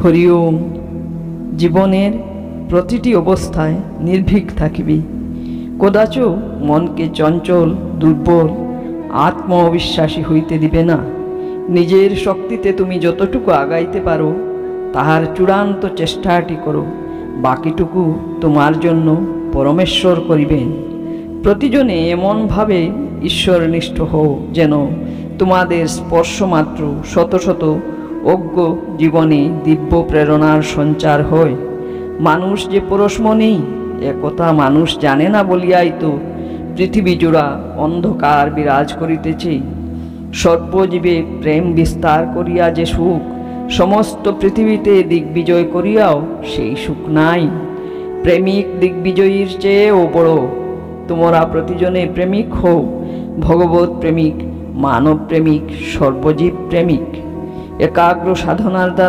হরি ওম। জীবনের প্রতিটি অবস্থায় নির্ভীক থাকিবি। কদাচ মনকে চঞ্চল, দুর্বল, আত্ম অবিশ্বাসী হইতে দিবে না। নিজের শক্তিতে তুমি যতটুকু আগাইতে পারো তাহার চূড়ান্ত চেষ্টাটি করো, বাকিটুকু তোমার জন্য পরমেশ্বর করিবেন। প্রতিজনে এমনভাবে ঈশ্বরনিষ্ঠ হও যেন তোমাদের স্পর্শমাত্র শত শত অজ্ঞ জীবনে দিব্য প্রেরণার সঞ্চার হয়। মানুষ যে পরশমণি একথা মানুষ জানে না বলিয়াই তো পৃথিবী জোড়া অন্ধকার বিরাজ করিতেছে। সর্বজীবে প্রেম বিস্তার করিয়া যে সুখ, সমস্ত পৃথিবীতে দিগ্বিজয় করিয়াও সেই সুখ নাই। প্রেমিক দিগ্বিজয়ীর চেয়েও বড়। তোমরা প্রতিজনে প্রেমিক হও, ভগবত প্রেমিক, মানব প্রেমিক, সর্বজীব প্রেমিক। একাগ্র সাধনার দ্বারা